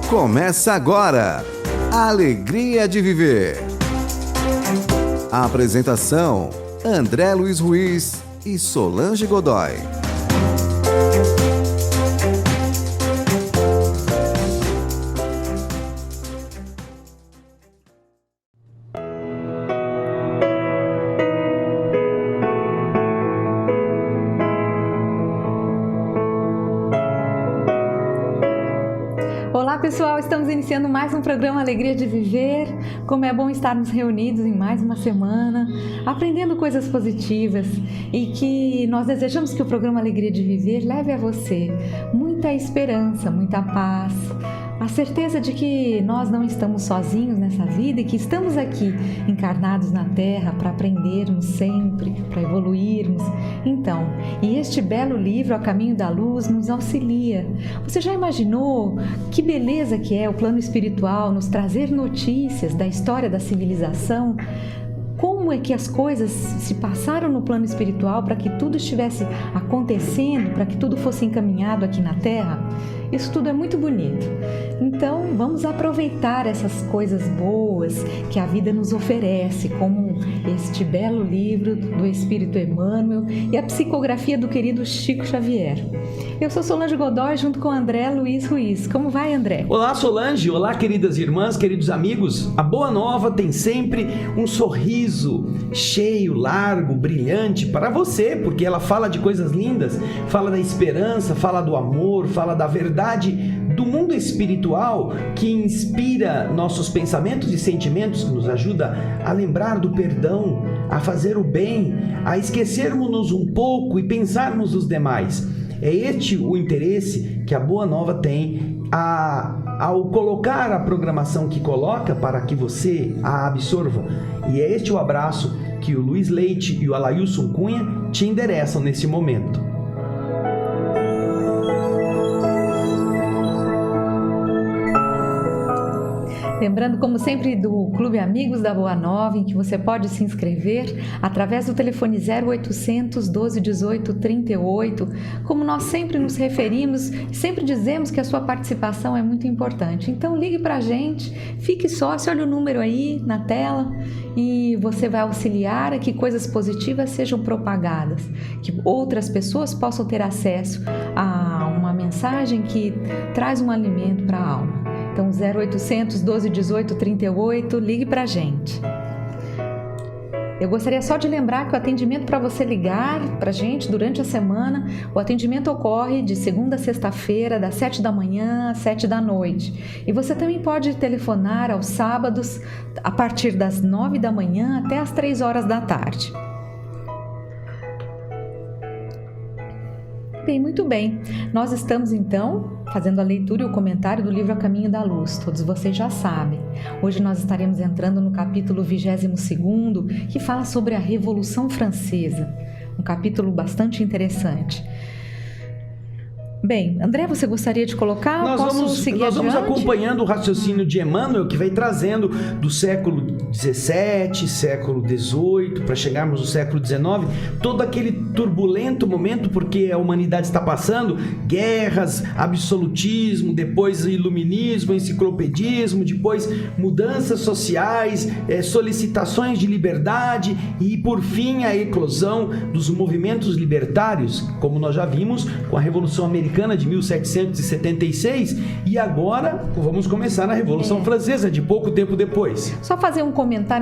Começa agora, Alegria de Viver. A apresentação, André Luiz Ruiz e Solange Godoy. Olá pessoal, estamos iniciando mais um programa Alegria de Viver. Como é bom estarmos reunidos em mais uma semana, aprendendo coisas positivas, e que nós desejamos que o programa Alegria de Viver leve a você muita esperança, muita paz, a certeza de que nós não estamos sozinhos nessa vida e que estamos aqui encarnados na Terra para aprendermos sempre, para evoluirmos. Então, e este belo livro, A Caminho da Luz, nos auxilia. Você já imaginou que beleza que é o plano espiritual nos trazer notícias da história da civilização? Como é que as coisas se passaram no plano espiritual para que tudo estivesse acontecendo, para que tudo fosse encaminhado aqui na Terra? Isso tudo é muito bonito. Então, vamos aproveitar essas coisas boas que a vida nos oferece, como este belo livro do Espírito Emmanuel e a psicografia do querido Chico Xavier. Eu sou Solange Godoy, junto com André Luiz Ruiz. Como vai, André? Olá, Solange. Olá, queridas irmãs, queridos amigos. A Boa Nova tem sempre um sorriso cheio, largo, brilhante para você, porque ela fala de coisas lindas, fala da esperança, fala do amor, fala da verdade do mundo espiritual, que inspira nossos pensamentos e sentimentos, que nos ajuda a lembrar do perdão, a fazer o bem, a esquecermos-nos um pouco e pensarmos nos demais. É este o interesse que a Boa Nova tem ao colocar a programação que coloca para que você a absorva. E é este o abraço que o Luiz Leite e o Alailson Cunha te endereçam nesse momento. Lembrando, como sempre, do Clube Amigos da Boa Nova, em que você pode se inscrever através do telefone 0800 12 18 38. Como nós sempre nos referimos, sempre dizemos que a sua participação é muito importante. Então ligue para a gente, fique sócio, olha o número aí na tela e você vai auxiliar a que coisas positivas sejam propagadas, que outras pessoas possam ter acesso a uma mensagem que traz um alimento para a alma. Então, 0800 12 18 38, ligue para a gente. Eu gostaria só de lembrar que o atendimento para você ligar para a gente durante a semana, o atendimento ocorre de segunda a sexta-feira, das 7 da manhã às 7 da noite. E você também pode telefonar aos sábados, a partir das 9 da manhã até as 3 horas da tarde. Bem, muito bem. Nós estamos, então, fazendo a leitura e o comentário do livro A Caminho da Luz. Todos vocês já sabem. Hoje nós estaremos entrando no capítulo 22º, que fala sobre a Revolução Francesa. Um capítulo bastante interessante. Bem, André, você gostaria de colocar? Nós vamos acompanhando o raciocínio de Emmanuel, que vai trazendo do século XVII, século XVIII, para chegarmos no século XIX, todo aquele turbulento momento, porque a humanidade está passando guerras, absolutismo, depois iluminismo, enciclopedismo, depois mudanças sociais, solicitações de liberdade e, por fim, a eclosão dos movimentos libertários, como nós já vimos com a Revolução Americana de 1776, e agora vamos começar na Revolução Francesa, de pouco tempo depois. Só fazer um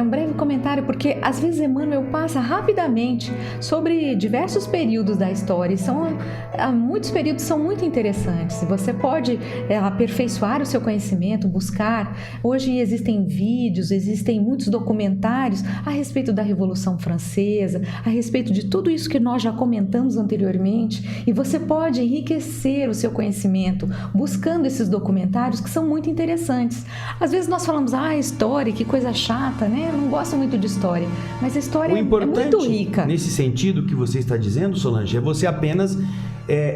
breve comentário, porque às vezes Emmanuel passa rapidamente sobre diversos períodos da história, e muitos períodos são muito interessantes. Você pode aperfeiçoar o seu conhecimento, buscar. Hoje existem vídeos, existem muitos documentários a respeito da Revolução Francesa, a respeito de tudo isso que nós já comentamos anteriormente, e você pode enriquecer o seu conhecimento buscando esses documentários que são muito interessantes. Às vezes nós falamos, história, que coisa chata, né? Eu não gosto muito de história, mas a história é muito rica. Nesse sentido que você está dizendo, Solange, é você apenas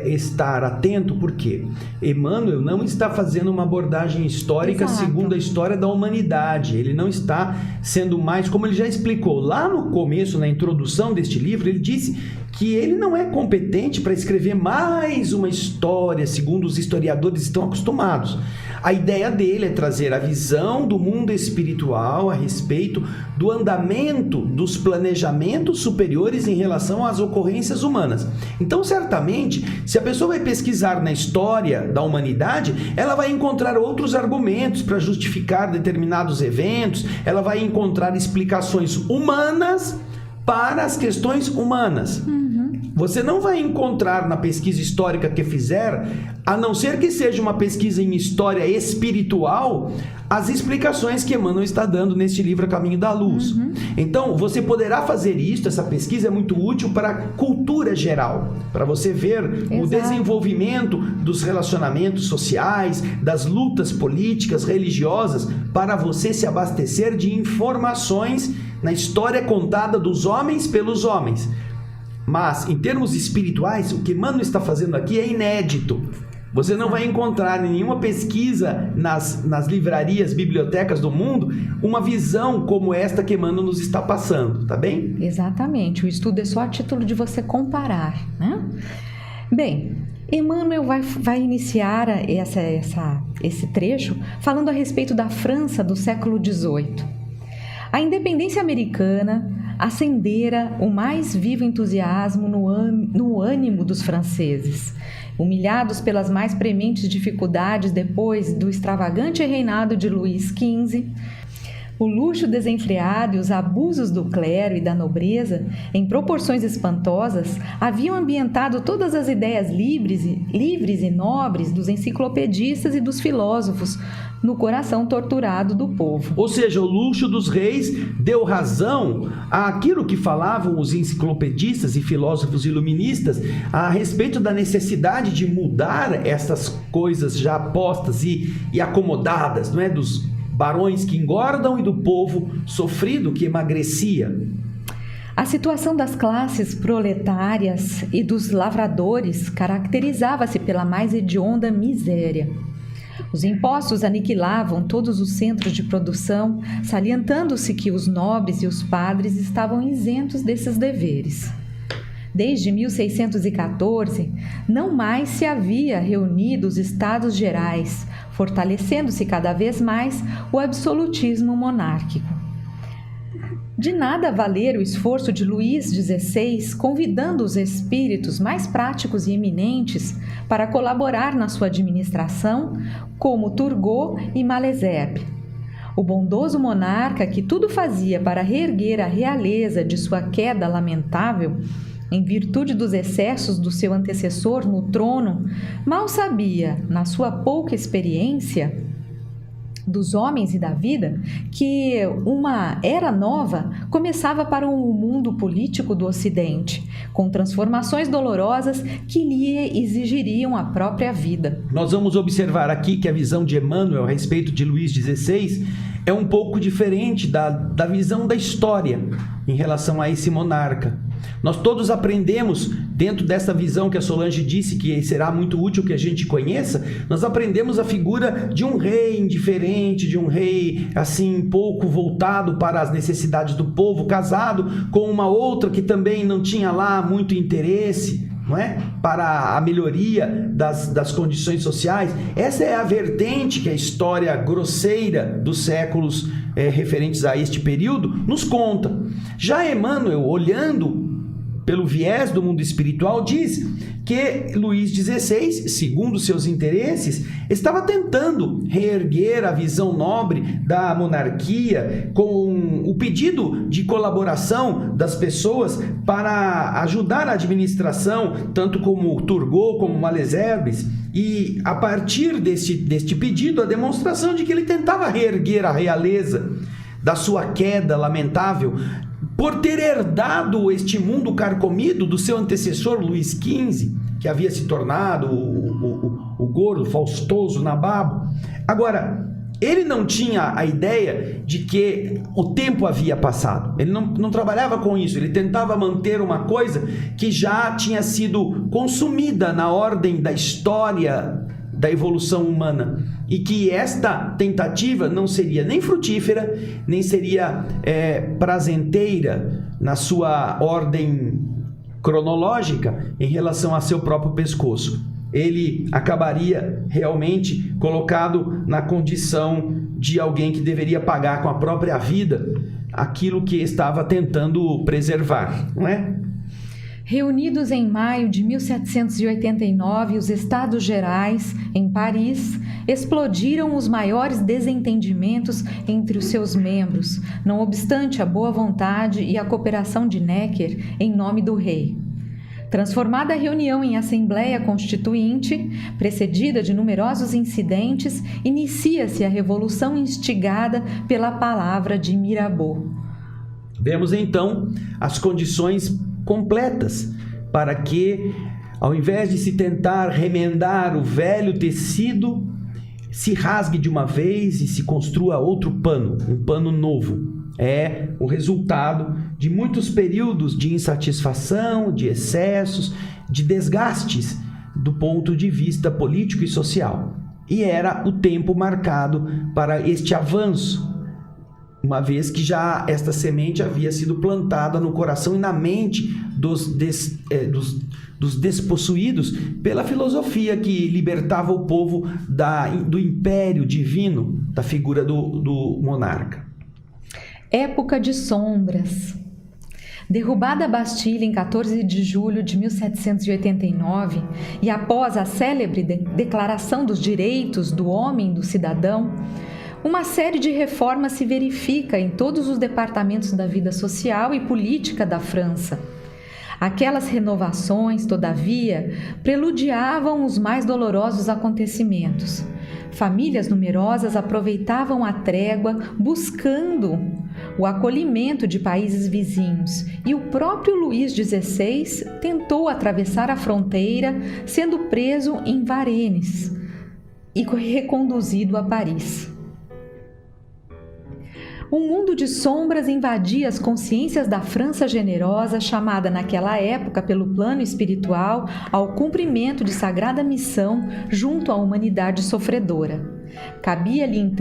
estar atento, porque Emmanuel não está fazendo uma abordagem histórica segundo a história da humanidade. Ele não está sendo mais, como ele já explicou lá no começo, na introdução deste livro, ele disse que ele não é competente para escrever mais uma história, segundo os historiadores estão acostumados. A ideia dele é trazer a visão do mundo espiritual a respeito do andamento dos planejamentos superiores em relação às ocorrências humanas. Então, certamente, se a pessoa vai pesquisar na história da humanidade, ela vai encontrar outros argumentos para justificar determinados eventos, ela vai encontrar explicações humanas para as questões humanas. Você não vai encontrar na pesquisa histórica que fizer, a não ser que seja uma pesquisa em história espiritual, as explicações que Emmanuel está dando neste livro A Caminho da Luz. Então, você poderá fazer isso, essa pesquisa é muito útil para a cultura geral, para você ver o desenvolvimento dos relacionamentos sociais, das lutas políticas, religiosas, para você se abastecer de informações na história contada dos homens pelos homens. Mas, em termos espirituais, o que Emmanuel está fazendo aqui é inédito. Você não vai encontrar em nenhuma pesquisa nas livrarias, bibliotecas do mundo, uma visão como esta que Emmanuel nos está passando, tá bem? Exatamente. O estudo é só a título de você comparar, né? Bem, Emmanuel vai iniciar esse trecho falando a respeito da França do século XVIII. A independência americana acendera o mais vivo entusiasmo no ânimo dos franceses. Humilhados pelas mais prementes dificuldades depois do extravagante reinado de Luís XV, o luxo desenfreado e os abusos do clero e da nobreza, em proporções espantosas, haviam ambientado todas as ideias livres e nobres dos enciclopedistas e dos filósofos no coração torturado do povo. Ou seja, o luxo dos reis deu razão àquilo que falavam os enciclopedistas e filósofos iluministas a respeito da necessidade de mudar essas coisas já postas e acomodadas, não é? Dos barões que engordam e do povo sofrido que emagrecia. A situação das classes proletárias e dos lavradores caracterizava-se pela mais hedionda miséria. Os impostos aniquilavam todos os centros de produção, salientando-se que os nobres e os padres estavam isentos desses deveres. Desde 1614, não mais se havia reunido os Estados Gerais, fortalecendo-se cada vez mais o absolutismo monárquico. De nada valer o esforço de Luís XVI, convidando os espíritos mais práticos e eminentes para colaborar na sua administração, como Turgot e Malesherbes. O bondoso monarca, que tudo fazia para reerguer a realeza de sua queda lamentável, em virtude dos excessos do seu antecessor no trono, mal sabia, na sua pouca experiência dos homens e da vida, que uma era nova começava para o mundo político do Ocidente, com transformações dolorosas que lhe exigiriam a própria vida. Nós vamos observar aqui que a visão de Emmanuel a respeito de Luís XVI é um pouco diferente da visão da história em relação a esse monarca. Nós todos aprendemos, dentro dessa visão que a Solange disse que será muito útil que a gente conheça, nós aprendemos a figura de um rei indiferente, de um rei assim pouco voltado para as necessidades do povo, casado com uma outra que também não tinha lá muito interesse, não é? Para a melhoria das condições sociais. Essa é a vertente que a história grosseira dos séculos referentes a este período nos conta. Já Emmanuel, olhando pelo viés do mundo espiritual, diz que Luís XVI, segundo seus interesses, estava tentando reerguer a visão nobre da monarquia com o pedido de colaboração das pessoas para ajudar a administração, tanto como Turgot, como Malesherbes, e a partir deste pedido, a demonstração de que ele tentava reerguer a realeza da sua queda lamentável, por ter herdado este mundo carcomido do seu antecessor Luís XV, que havia se tornado o gordo, faustoso Nababo. Agora, ele não tinha a ideia de que o tempo havia passado. Ele não trabalhava com isso. Ele tentava manter uma coisa que já tinha sido consumida na ordem da história da evolução humana, e que esta tentativa não seria nem frutífera, nem seria prazenteira na sua ordem cronológica em relação a seu próprio pescoço. Ele acabaria realmente colocado na condição de alguém que deveria pagar com a própria vida aquilo que estava tentando preservar, não é? Reunidos em maio de 1789, os Estados Gerais, em Paris, explodiram os maiores desentendimentos entre os seus membros, não obstante a boa vontade e a cooperação de Necker em nome do rei. Transformada a reunião em Assembleia Constituinte, precedida de numerosos incidentes, inicia-se a revolução instigada pela palavra de Mirabeau. Vemos então as condições completas para que, ao invés de se tentar remendar o velho tecido, se rasgue de uma vez e se construa outro pano, um pano novo. É o resultado de muitos períodos de insatisfação, de excessos, de desgastes do ponto de vista político e social. E era o tempo marcado para este avanço, uma vez que já esta semente havia sido plantada no coração e na mente dos despossuídos pela filosofia que libertava o povo do império divino, da figura do monarca. Época de sombras. Derrubada a Bastilha em 14 de julho de 1789 e após a célebre Declaração dos Direitos do Homem e do Cidadão, uma série de reformas se verifica em todos os departamentos da vida social e política da França. Aquelas renovações, todavia, preludiavam os mais dolorosos acontecimentos. Famílias numerosas aproveitavam a trégua buscando o acolhimento de países vizinhos e o próprio Luís XVI tentou atravessar a fronteira, sendo preso em Varennes e reconduzido a Paris. Um mundo de sombras invadia as consciências da França generosa, chamada naquela época pelo plano espiritual ao cumprimento de sagrada missão junto à humanidade sofredora. Cabia-lhe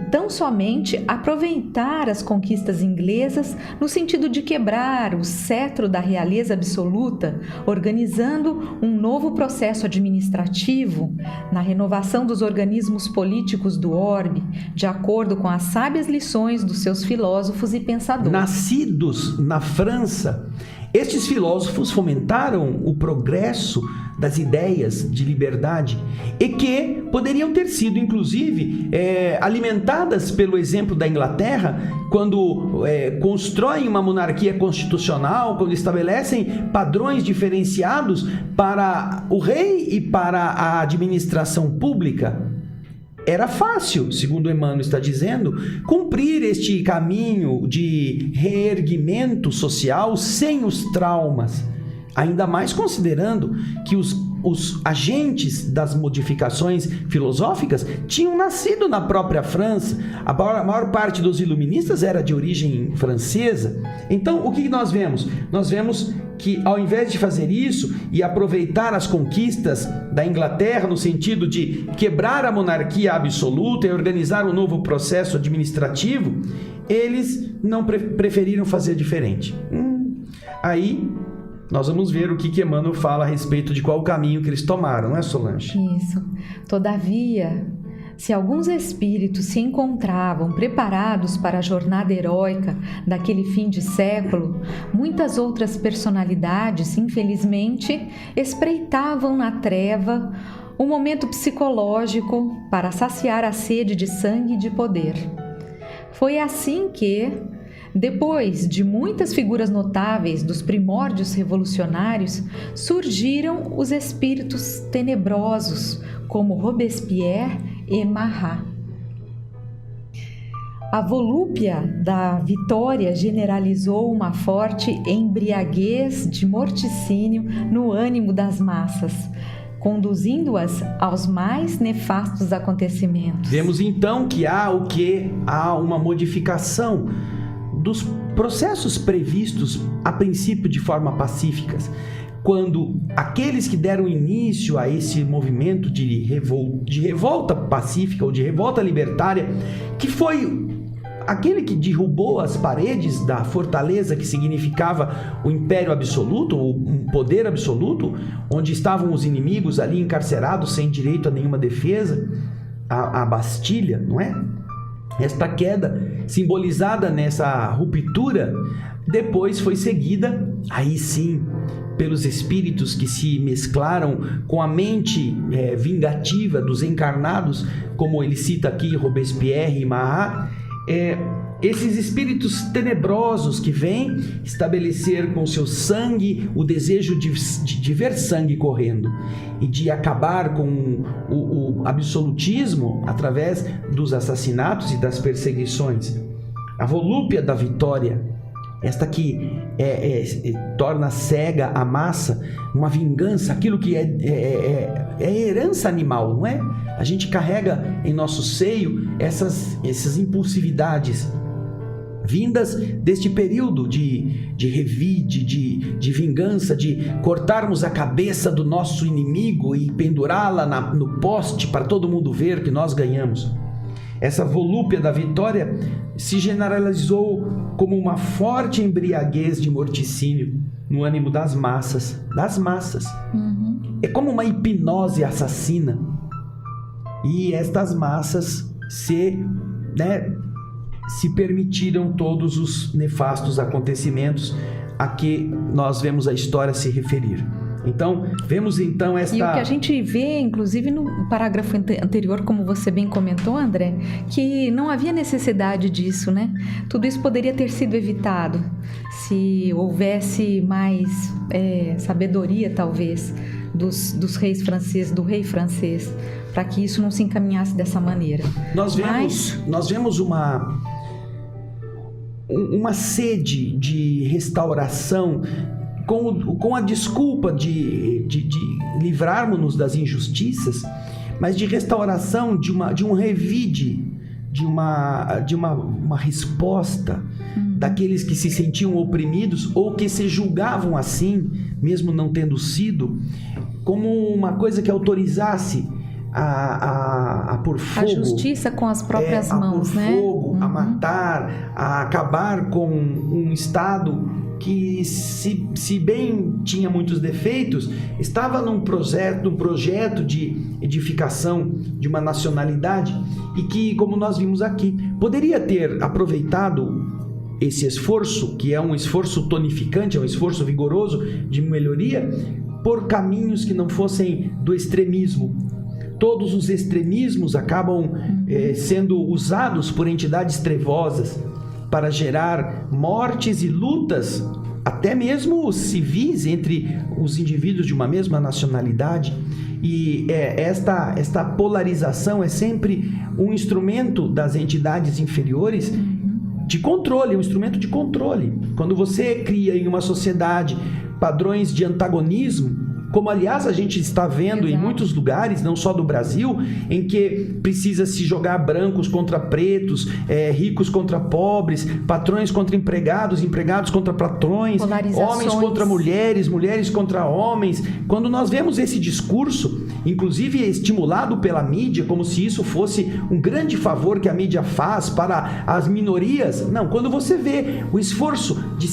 tão somente aproveitar as conquistas inglesas no sentido de quebrar o cetro da realeza absoluta, organizando um novo processo administrativo na renovação dos organismos políticos do orbe, de acordo com as sábias lições dos seus filósofos e pensadores. Nascidos na França, estes filósofos fomentaram o progresso das ideias de liberdade e que poderiam ter sido, inclusive, alimentadas pelo exemplo da Inglaterra, quando constroem uma monarquia constitucional, quando estabelecem padrões diferenciados para o rei e para a administração pública. Era fácil, segundo Emmanuel está dizendo, cumprir este caminho de reerguimento social sem os traumas, ainda mais considerando que os agentes das modificações filosóficas tinham nascido na própria França. A maior parte dos iluministas era de origem francesa. Então, o que nós vemos? Nós vemos que, ao invés de fazer isso e aproveitar as conquistas da Inglaterra no sentido de quebrar a monarquia absoluta e organizar um novo processo administrativo, eles não preferiram fazer diferente. Aí nós vamos ver o que Emmanuel fala a respeito de qual caminho que eles tomaram, não é, Solange? Isso. Todavia, se alguns espíritos se encontravam preparados para a jornada heróica daquele fim de século, muitas outras personalidades, infelizmente, espreitavam na treva um momento psicológico para saciar a sede de sangue e de poder. Foi assim que, depois de muitas figuras notáveis dos primórdios revolucionários, surgiram os espíritos tenebrosos, como Robespierre e Marat. A volúpia da vitória generalizou uma forte embriaguez de morticínio no ânimo das massas, conduzindo-as aos mais nefastos acontecimentos. Vemos então que há uma modificação dos processos previstos a princípio de forma pacífica, quando aqueles que deram início a esse movimento de revolta pacífica ou de revolta libertária, que foi aquele que derrubou as paredes da fortaleza que significava o império absoluto, um poder absoluto, onde estavam os inimigos ali encarcerados sem direito a nenhuma defesa, a Bastilha, não é? Esta queda, simbolizada nessa ruptura, depois foi seguida, aí sim, pelos espíritos que se mesclaram com a mente vingativa dos encarnados, como ele cita aqui Robespierre e Marat, esses espíritos tenebrosos que vêm estabelecer com seu sangue o desejo de ver sangue correndo e de acabar com o absolutismo através dos assassinatos e das perseguições. A volúpia da vitória, esta que torna cega a massa, uma vingança, aquilo que é herança animal, não é? A gente carrega em nosso seio essas impulsividades vindas deste período de revide, de vingança, de cortarmos a cabeça do nosso inimigo e pendurá-la no poste para todo mundo ver que nós ganhamos. Essa volúpia da vitória se generalizou como uma forte embriaguez de morticínio no ânimo das massas. Uhum. É como uma hipnose assassina. E estas massas se permitiram todos os nefastos acontecimentos a que nós vemos a história se referir. Então, vemos então esta... E o que a gente vê, inclusive no parágrafo anterior, como você bem comentou, André, que não havia necessidade disso, né? Tudo isso poderia ter sido evitado se houvesse mais sabedoria, talvez, dos reis franceses, do rei francês, para que isso não se encaminhasse dessa maneira. Nós vemos uma sede de restauração com a desculpa de livrarmos-nos das injustiças, mas de restauração de um revide, de uma resposta daqueles que se sentiam oprimidos ou que se julgavam assim, mesmo não tendo sido, como uma coisa que autorizasse a pôr fogo, a justiça com as próprias mãos, né? A pôr fogo, a matar, a acabar com um Estado que, se bem tinha muitos defeitos, estava num projeto de edificação de uma nacionalidade e que, como nós vimos aqui, poderia ter aproveitado esse esforço, que é um esforço tonificante, é um esforço vigoroso de melhoria, por caminhos que não fossem do extremismo. Todos os extremismos acabam sendo usados por entidades trevosas para gerar mortes e lutas, até mesmo civis, entre os indivíduos de uma mesma nacionalidade. E esta polarização é sempre um instrumento das entidades inferiores de controle, um instrumento de controle. Quando você cria em uma sociedade padrões de antagonismo, como aliás a gente está vendo em muitos lugares, não só do Brasil, em que precisa se jogar brancos contra pretos, ricos contra pobres, patrões contra empregados, empregados contra patrões, homens contra mulheres, mulheres contra homens. Quando nós vemos esse discurso, inclusive estimulado pela mídia, como se isso fosse um grande favor que a mídia faz para as minorias, não, quando você vê o esforço de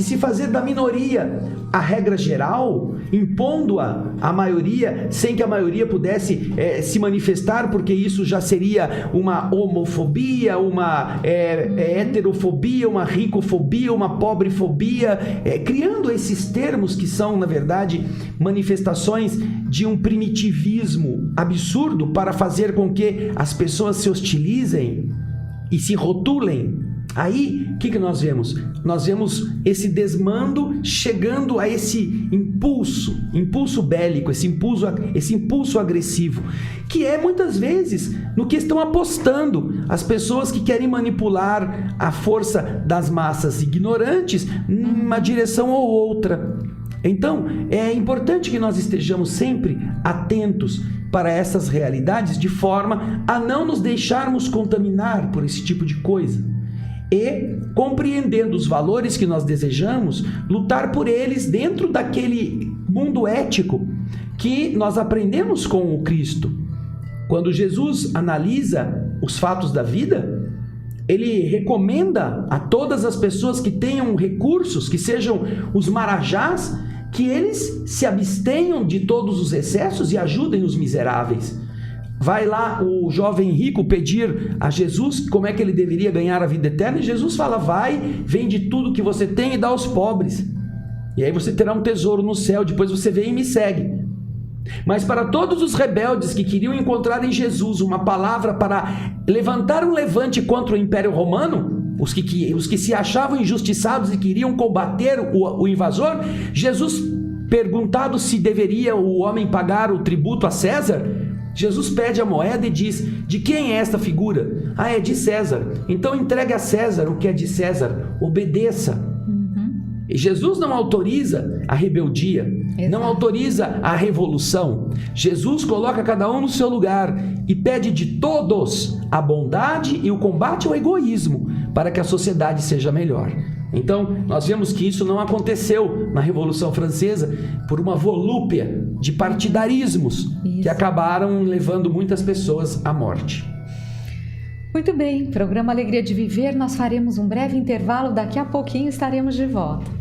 se fazer da minoria a regra geral, impondo-a à maioria, sem que a maioria pudesse se manifestar, porque isso já seria uma homofobia, uma heterofobia, uma ricofobia, uma pobrefobia, criando esses termos que são, na verdade, manifestações de um primitivismo absurdo para fazer com que as pessoas se hostilizem e se rotulem. Aí, o que nós vemos? Nós vemos esse desmando chegando a esse impulso bélico, esse impulso agressivo, que é muitas vezes no que estão apostando as pessoas que querem manipular a força das massas ignorantes numa direção ou outra. Então, é importante que nós estejamos sempre atentos para essas realidades, de forma a não nos deixarmos contaminar por esse tipo de coisa. E, compreendendo os valores que nós desejamos, lutar por eles dentro daquele mundo ético que nós aprendemos com o Cristo. Quando Jesus analisa os fatos da vida, ele recomenda a todas as pessoas que tenham recursos, que sejam os marajás, que eles se abstenham de todos os excessos e ajudem os miseráveis. Vai lá o jovem rico pedir a Jesus como é que ele deveria ganhar a vida eterna, e Jesus fala: vai, vende tudo que você tem e dá aos pobres, e aí você terá um tesouro no céu, depois você vem e me segue. Mas para todos os rebeldes que queriam encontrar em Jesus uma palavra para levantar um levante contra o Império Romano, os que se achavam injustiçados e queriam combater o invasor, Jesus, perguntado se deveria o homem pagar o tributo a César, Jesus pede a moeda e diz: de quem é esta figura? Ah, é de César. Então entregue a César o que é de César, obedeça. E Jesus não autoriza a rebeldia, não autoriza a revolução. Jesus coloca cada um no seu lugar e pede de todos a bondade e o combate ao egoísmo para que a sociedade seja melhor. Então, nós vemos que isso não aconteceu na Revolução Francesa por uma volúpia de partidarismos que acabaram levando muitas pessoas à morte. Muito bem, programa Alegria de Viver, nós faremos um breve intervalo, daqui a pouquinho estaremos de volta.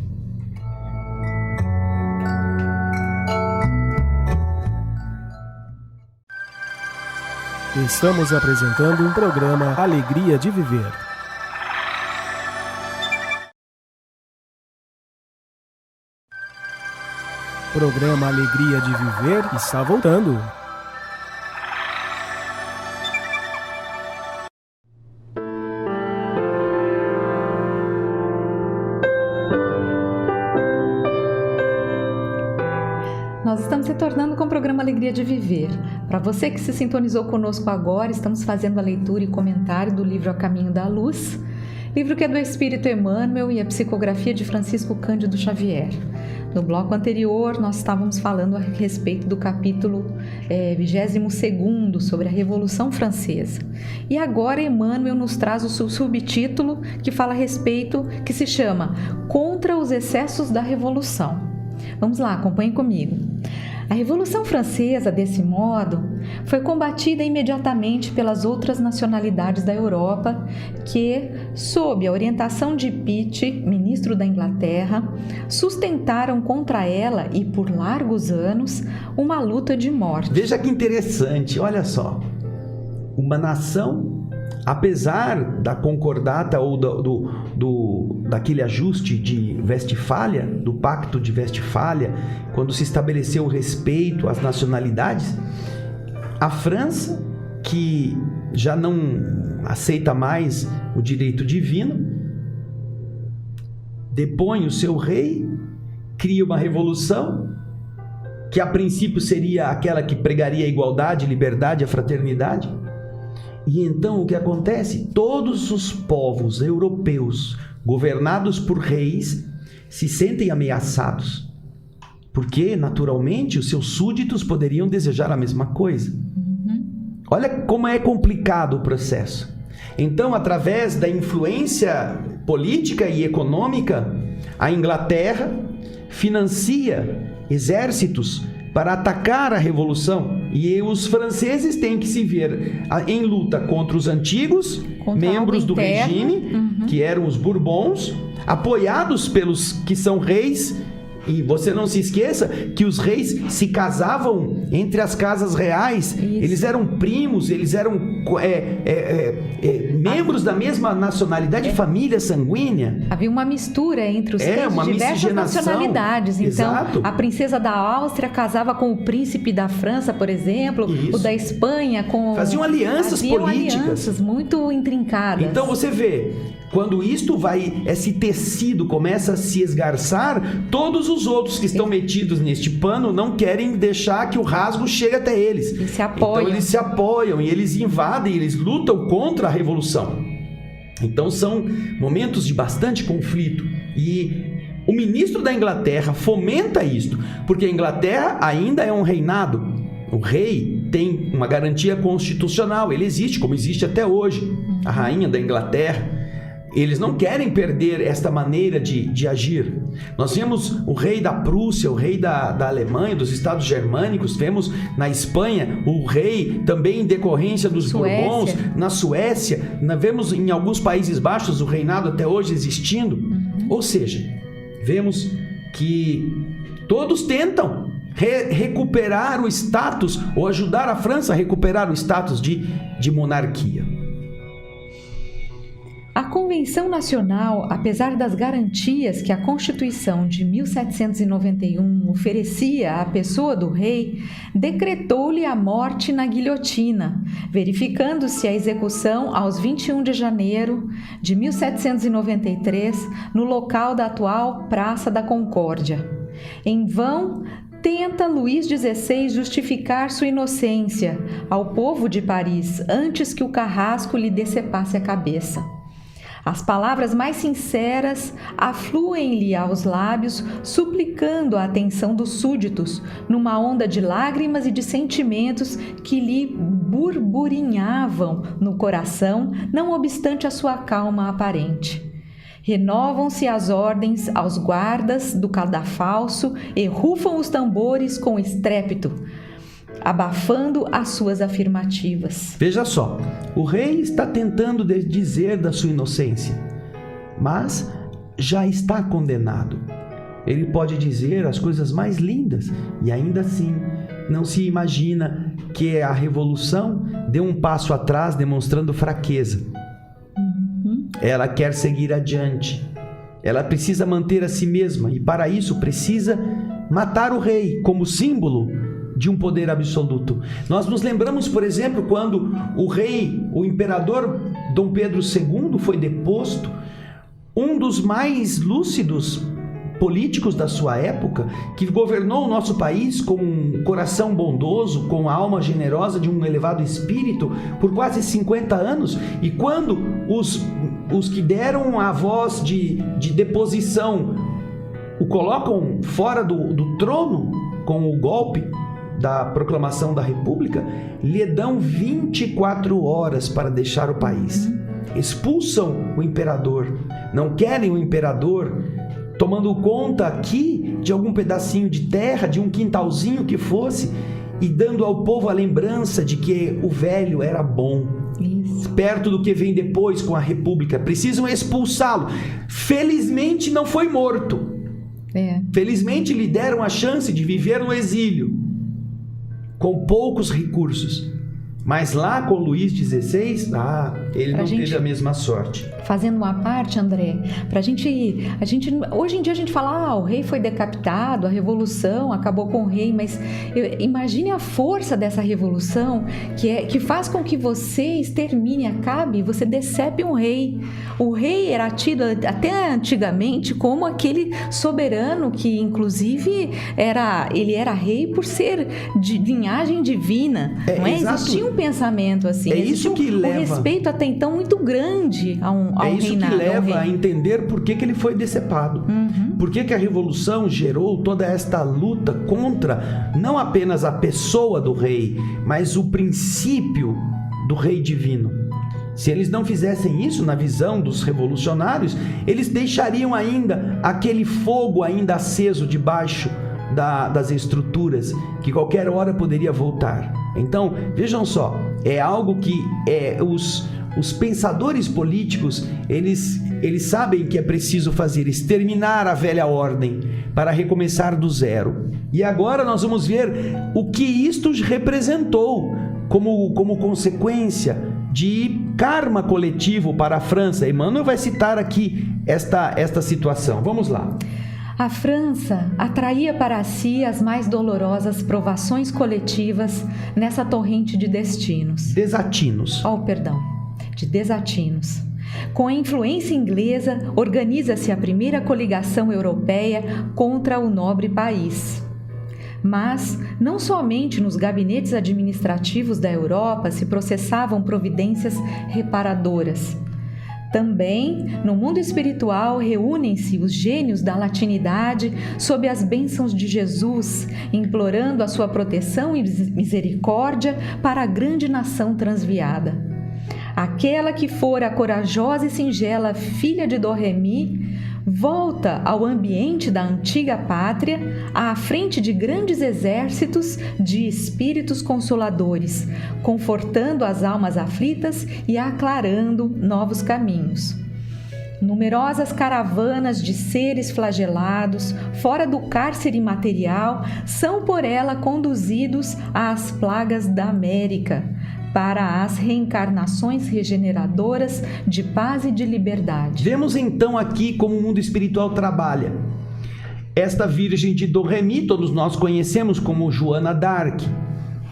Estamos apresentando um programa Alegria de Viver. Programa Alegria de Viver está voltando. Nós estamos retornando com o programa Alegria de Viver. Para você que se sintonizou conosco agora, estamos fazendo a leitura e comentário do livro A Caminho da Luz, livro que é do Espírito Emmanuel e a psicografia de Francisco Cândido Xavier. No bloco anterior, nós estávamos falando a respeito do capítulo 22º, sobre a Revolução Francesa. E agora Emmanuel nos traz o seu subtítulo, que fala a respeito, que se chama Contra os Excessos da Revolução. Vamos lá, acompanhem comigo. A Revolução Francesa, desse modo, foi combatida imediatamente pelas outras nacionalidades da Europa que, sob a orientação de Pitt, ministro da Inglaterra, sustentaram contra ela e por largos anos uma luta de morte. Veja que interessante, olha só. Uma nação, apesar da concordata ou daquele ajuste de Westfália, do Pacto de Westfália, quando se estabeleceu o respeito às nacionalidades, a França, que já não aceita mais o direito divino, depõe o seu rei, cria uma revolução, que a princípio seria aquela que pregaria a igualdade, a liberdade, a fraternidade. E então o que acontece? Todos os povos europeus governados por reis se sentem ameaçados, porque naturalmente os seus súditos poderiam desejar a mesma coisa. Olha como é complicado o processo. Então, através da influência política e econômica, a Inglaterra financia exércitos para atacar a revolução, e os franceses têm que se ver em luta contra os antigos membros do regime, que eram os Bourbons, apoiados pelos que são reis. E você não se esqueça que os reis se casavam entre as casas reais. Isso. Eles eram primos, eles eram membros da mesma nacionalidade, família sanguínea. Havia uma mistura entre os reis de diversas nacionalidades. Então, exato, a princesa da Áustria casava com o príncipe da França, por exemplo. Isso. O da Espanha com... Faziam alianças políticas. Alianças muito intrincadas. Então você vê, quando isto esse tecido começa a se esgarçar, todos os outros que estão metidos neste pano não querem deixar que o rasgo chegue até eles. Eles se apoiam. Então eles se apoiam e eles invadem, eles lutam contra a revolução. Então são momentos de bastante conflito. E o ministro da Inglaterra fomenta isto, porque a Inglaterra ainda é um reinado. O rei tem uma garantia constitucional, ele existe como existe até hoje. A rainha da Inglaterra. Eles não querem perder esta maneira de agir. Nós vemos o rei da Prússia, o rei da Alemanha, dos Estados Germânicos, vemos na Espanha o rei também em decorrência dos Bourbons, na Suécia. vemos em alguns Países Baixos o reinado até hoje existindo. Ou seja, vemos que todos tentam recuperar o status, ou ajudar a França a recuperar o status de monarquia. A Convenção Nacional, apesar das garantias que a Constituição de 1791 oferecia à pessoa do rei, decretou-lhe a morte na guilhotina, verificando-se a execução aos 21 de janeiro de 1793, no local da atual Praça da Concórdia. Em vão, tenta Luís XVI justificar sua inocência ao povo de Paris antes que o carrasco lhe decepasse a cabeça. As palavras mais sinceras afluem-lhe aos lábios, suplicando a atenção dos súditos, numa onda de lágrimas e de sentimentos que lhe burburinhavam no coração, não obstante a sua calma aparente. Renovam-se as ordens aos guardas do cadafalso e rufam os tambores com estrépito, abafando as suas afirmativas. Veja só, o rei está tentando dizer da sua inocência, mas já está condenado. Ele pode dizer as coisas mais lindas e ainda assim não se imagina que a revolução deu um passo atrás, demonstrando fraqueza. Ela quer seguir adiante. Ela precisa manter a si mesma e para isso precisa matar o rei como símbolo de um poder absoluto. Nós nos lembramos, por exemplo, quando o imperador Dom Pedro II foi deposto, um dos mais lúcidos políticos da sua época, que governou o nosso país com um coração bondoso, com a alma generosa de um elevado espírito por quase 50 anos, e quando os que deram a voz de deposição o colocam fora do trono com o golpe da proclamação da República, lhe dão 24 horas para deixar o país. Expulsam o imperador. Não querem o imperador tomando conta aqui de algum pedacinho de terra, de um quintalzinho que fosse, e dando ao povo a lembrança de que o velho era bom. Isso. Perto do que vem depois com a República. Precisam expulsá-lo. Felizmente não foi morto. Felizmente lhe deram a chance de viver no exílio, com poucos recursos. Mas lá com Luís XVI, ele não teve a mesma sorte. Fazendo uma parte, André, a gente hoje em dia a gente fala, o rei foi decapitado, a revolução acabou com o rei, mas imagine a força dessa revolução que faz com que você extermine, acabe, você decepe um rei. O rei era tido até antigamente como aquele soberano que inclusive ele era rei por ser de linhagem divina, não é? Existia um pensamento assim, isso que leva, um respeito até então muito grande ao reinado. Isso que leva a entender por que ele foi decepado. Por que a revolução gerou toda esta luta contra não apenas a pessoa do rei, mas o princípio do rei divino. Se eles não fizessem isso na visão dos revolucionários, eles deixariam ainda aquele fogo ainda aceso debaixo das estruturas, que qualquer hora poderia voltar. Então, vejam só, é algo que os pensadores políticos, eles sabem que é preciso fazer, exterminar a velha ordem para recomeçar do zero. E agora nós vamos ver o que isto representou como consequência de karma coletivo para a França. Emmanuel vai citar aqui esta situação. Vamos lá. A França atraía para si as mais dolorosas provações coletivas nessa torrente de destinos. Desatinos. De desatinos. Com a influência inglesa, organiza-se a primeira coligação europeia contra o nobre país. Mas, não somente nos gabinetes administrativos da Europa se processavam providências reparadoras. Também, no mundo espiritual, reúnem-se os gênios da latinidade sob as bênçãos de Jesus, implorando a sua proteção e misericórdia para a grande nação transviada. aquela que fora a corajosa e singela filha de Dó-Ré-Mi, volta ao ambiente da antiga pátria, à frente de grandes exércitos de espíritos consoladores, confortando as almas aflitas e aclarando novos caminhos. Numerosas caravanas de seres flagelados, fora do cárcere material, são por ela conduzidos às plagas da América, para as reencarnações regeneradoras de paz e de liberdade. Vemos então aqui como o mundo espiritual trabalha. Esta Virgem de Dó-Ré-Mi, todos nós conhecemos como Joana d'Arc,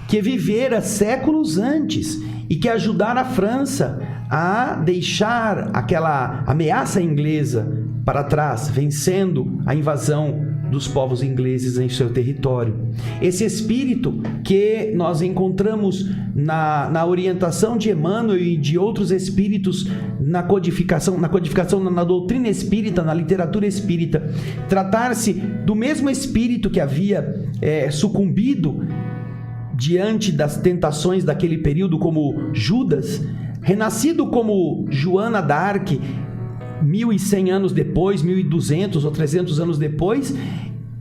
que vivera séculos antes e que ajudara a França a deixar aquela ameaça inglesa para trás, vencendo a invasão dos povos ingleses em seu território. Esse espírito que nós encontramos na orientação de Emmanuel e de outros espíritos na codificação, na doutrina espírita, na literatura espírita, tratar-se do mesmo espírito que havia sucumbido diante das tentações daquele período, como Judas, renascido como Joana d'Arc, 1100 anos depois, 1200 ou 300 anos depois,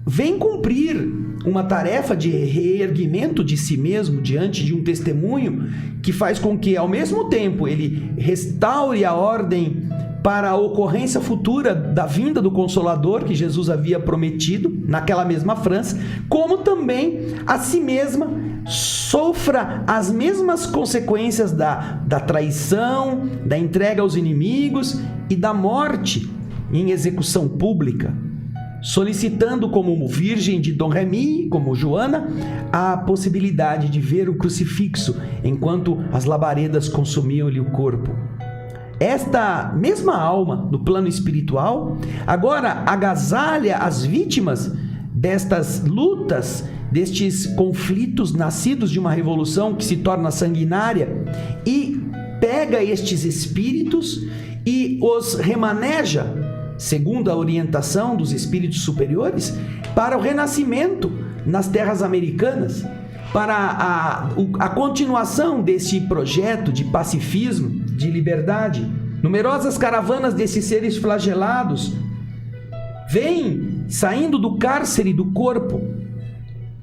vem cumprir uma tarefa de reerguimento de si mesmo diante de um testemunho que faz com que, ao mesmo tempo, ele restaure a ordem para a ocorrência futura da vinda do Consolador que Jesus havia prometido naquela mesma França, como também a si mesma sofra as mesmas consequências da traição, da entrega aos inimigos e da morte em execução pública, solicitando como Virgem de Dó-Ré-Mi, como Joana, a possibilidade de ver o crucifixo enquanto as labaredas consumiam-lhe o corpo. Esta mesma alma, no plano espiritual, agora agasalha as vítimas destas lutas, destes conflitos nascidos de uma revolução que se torna sanguinária, e pega estes espíritos e os remaneja, segundo a orientação dos espíritos superiores, para o renascimento nas terras americanas, para a continuação desse projeto de pacifismo, de liberdade. Numerosas caravanas desses seres flagelados vêm saindo do cárcere do corpo,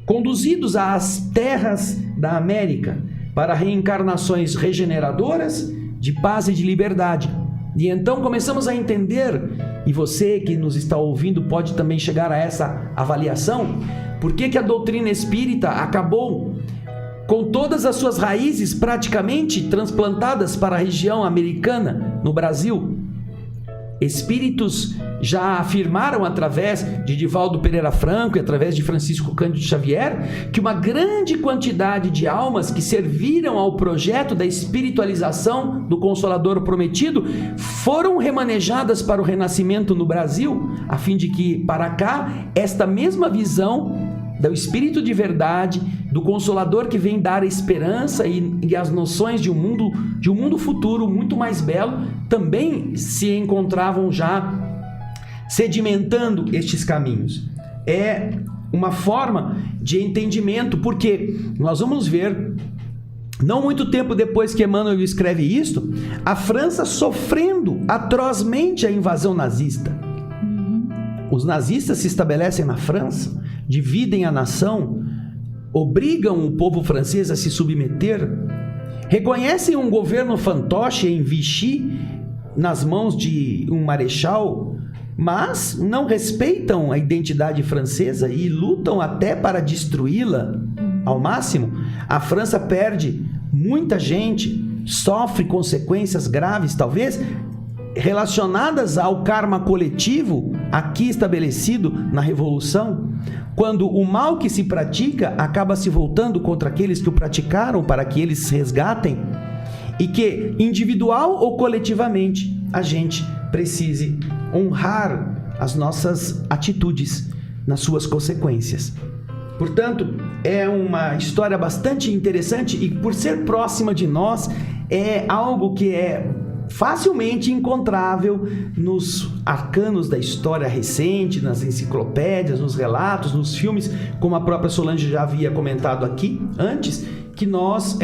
conduzidos às terras da América, para reencarnações regeneradoras de paz e de liberdade. E então começamos a entender, e você que nos está ouvindo pode também chegar a essa avaliação, por que a doutrina espírita acabou com todas as suas raízes praticamente transplantadas para a região americana, no Brasil. Espíritos já afirmaram através de Divaldo Pereira Franco e através de Francisco Cândido Xavier que uma grande quantidade de almas que serviram ao projeto da espiritualização do Consolador prometido foram remanejadas para o renascimento no Brasil, a fim de que para cá esta mesma visão do Espírito de verdade, do Consolador que vem dar a esperança e as noções de um mundo futuro muito mais belo, também se encontravam já sedimentando estes caminhos. É uma forma de entendimento, porque nós vamos ver, não muito tempo depois que Emmanuel escreve isto, a França sofrendo atrozmente a invasão nazista. Os nazistas se estabelecem na França, dividem a nação, obrigam o povo francês a se submeter, reconhecem um governo fantoche em Vichy nas mãos de um marechal, mas não respeitam a identidade francesa e lutam até para destruí-la ao máximo. A França perde muita gente, sofre consequências graves, talvez relacionadas ao karma coletivo aqui estabelecido na Revolução, quando o mal que se pratica acaba se voltando contra aqueles que o praticaram para que eles se resgatem, e que individual ou coletivamente a gente precise honrar as nossas atitudes nas suas consequências. Portanto, é uma história bastante interessante e, por ser próxima de nós, é algo que é facilmente encontrável nos arcanos da história recente, nas enciclopédias, nos relatos, nos filmes, como a própria Solange já havia comentado aqui antes, que nós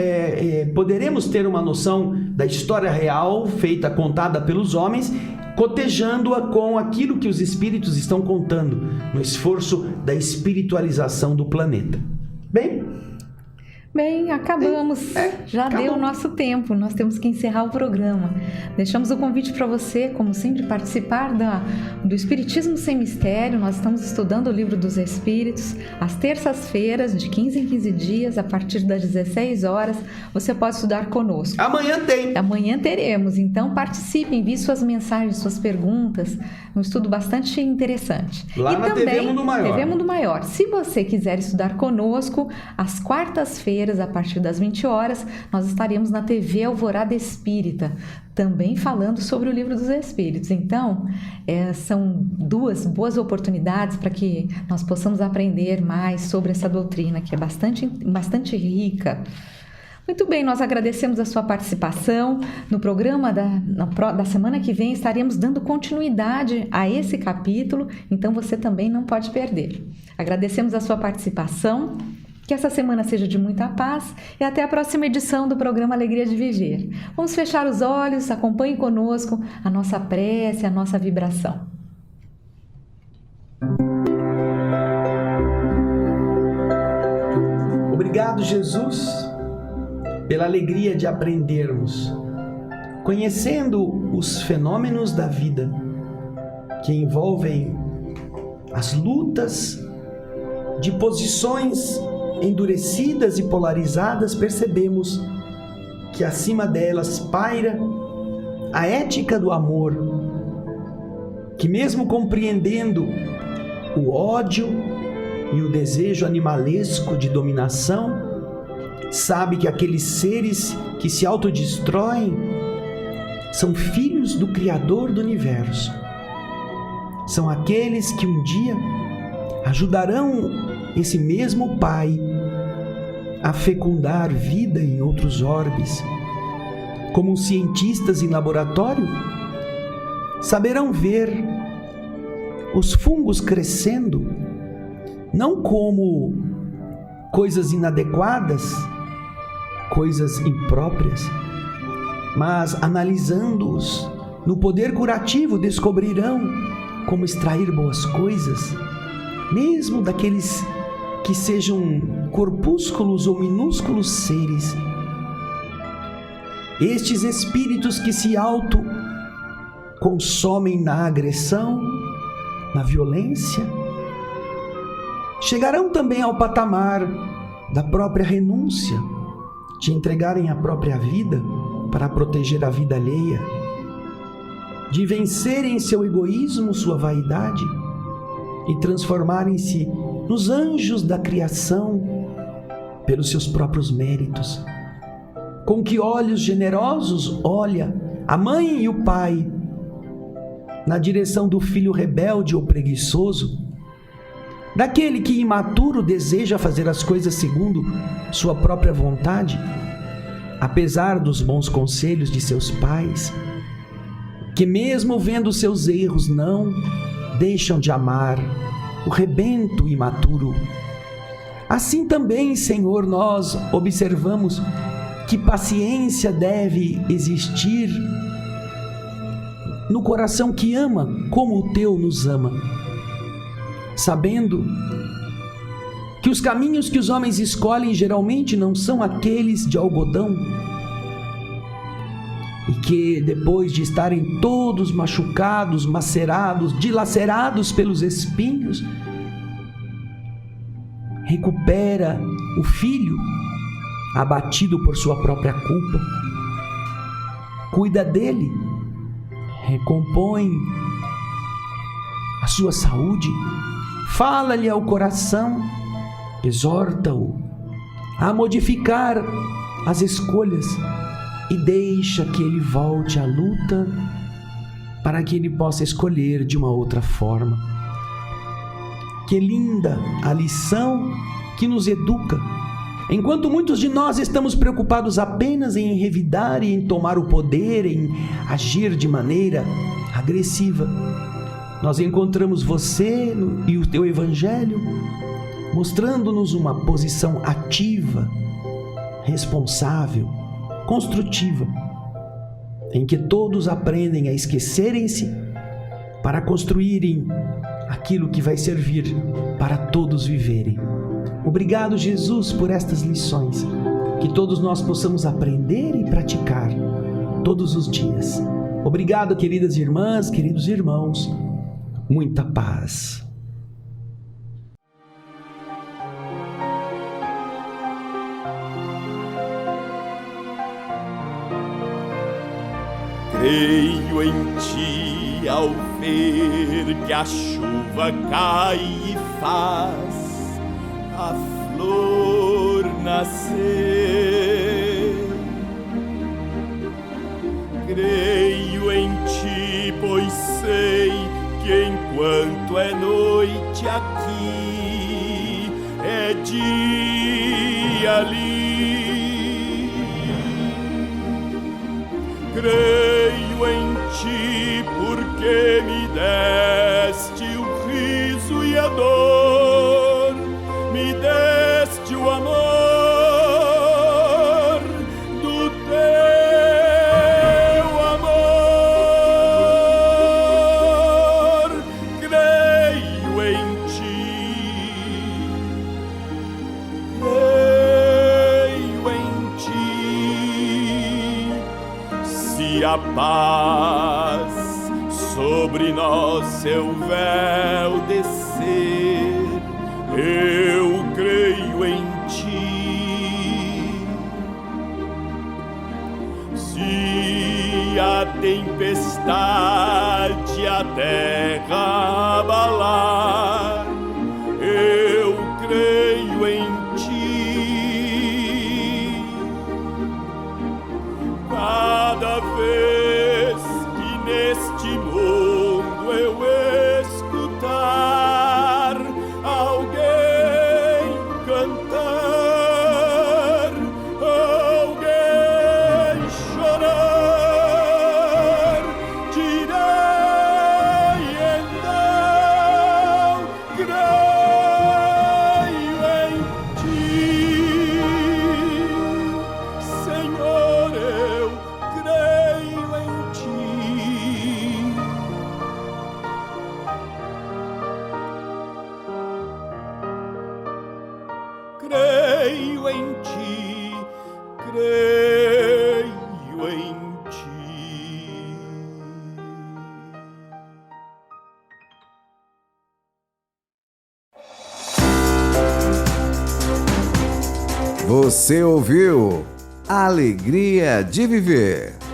poderemos ter uma noção da história real feita, contada pelos homens, cotejando-a com aquilo que os espíritos estão contando no esforço da espiritualização do planeta. Bem, acabamos. Já deu o nosso tempo. Nós temos que encerrar o programa. Deixamos o convite para você, como sempre, participar do Espiritismo Sem Mistério. Nós estamos estudando o Livro dos Espíritos. Às terças-feiras, de 15 em 15 dias, a partir das 16 horas, você pode estudar conosco. Amanhã tem. Amanhã teremos. Então, participe, envie suas mensagens, suas perguntas. Um estudo bastante interessante. Lá na TV Mundo Maior. TV Mundo Maior. Se você quiser estudar conosco, às quartas-feiras, a partir das 20 horas, nós estaremos na TV Alvorada Espírita, também falando sobre o Livro dos Espíritos. Então, são duas boas oportunidades para que nós possamos aprender mais sobre essa doutrina, que é bastante rica. Muito bem, nós agradecemos a sua participação. No programa da semana que vem estaremos dando continuidade a esse capítulo, então você também não pode perder. Agradecemos a sua participação. Que essa semana seja de muita paz e até a próxima edição do programa Alegria de Viver. Vamos fechar os olhos, acompanhe conosco a nossa prece, a nossa vibração. Obrigado, Jesus, pela alegria de aprendermos, conhecendo os fenômenos da vida que envolvem as lutas de posições endurecidas e polarizadas. Percebemos que acima delas paira a ética do amor, que mesmo compreendendo o ódio e o desejo animalesco de dominação, sabe que aqueles seres que se autodestroem são filhos do Criador do Universo. São aqueles que um dia ajudarão esse mesmo Pai a fecundar vida em outros orbes. Como cientistas em laboratório, saberão ver os fungos crescendo, não como coisas inadequadas, coisas impróprias, mas analisando-os no poder curativo, descobrirão como extrair boas coisas, mesmo daqueles que sejam corpúsculos ou minúsculos seres. Estes espíritos que se auto-consomem na agressão, na violência, chegarão também ao patamar da própria renúncia, de entregarem a própria vida para proteger a vida alheia, de vencerem seu egoísmo, sua vaidade e transformarem-se nos anjos da criação pelos seus próprios méritos. Com que olhos generosos olha a mãe e o pai na direção do filho rebelde ou preguiçoso, daquele que imaturo deseja fazer as coisas segundo sua própria vontade, apesar dos bons conselhos de seus pais, que mesmo vendo seus erros não deixam de amar o rebento imaturo. Assim também, Senhor, nós observamos que paciência deve existir no coração que ama como o Teu nos ama, sabendo que os caminhos que os homens escolhem geralmente não são aqueles de algodão, e que depois de estarem todos machucados, macerados, dilacerados pelos espinhos, recupera o filho abatido por sua própria culpa, cuida dele, recompõe a sua saúde, fala-lhe ao coração, exorta-o a modificar as escolhas e deixa que ele volte à luta para que ele possa escolher de uma outra forma. Que linda a lição que nos educa Enquanto muitos de nós estamos preocupados apenas em revidar e em tomar o poder, em agir de maneira agressiva, nós encontramos você e o teu Evangelho mostrando-nos uma posição ativa, responsável, construtiva, em que todos aprendem a esquecerem-se para construírem aquilo que vai servir para todos viverem. Obrigado, Jesus, por estas lições, que todos nós possamos aprender e praticar todos os dias. Obrigado, queridas irmãs, queridos irmãos. Muita paz. Creio em ti ao ver que a chuva cai e faz a flor nascer. Creio em ti, pois sei que enquanto é noite aqui, é dia ali. Creio em ti porque me deste o riso e a dor, me deste o amor do teu amor. Creio em ti, creio em ti. Se a paz sobre nós seu véu descer, eu creio em ti. Se a tempestade a terra abalar, eu creio em ti. Cada vez que neste mundo eu escutar alguém cantar, alguém chorar, direi então, creio em ti, Senhor, eu creio em ti. Creio em ti, creio em ti. Você ouviu Alegria de Viver.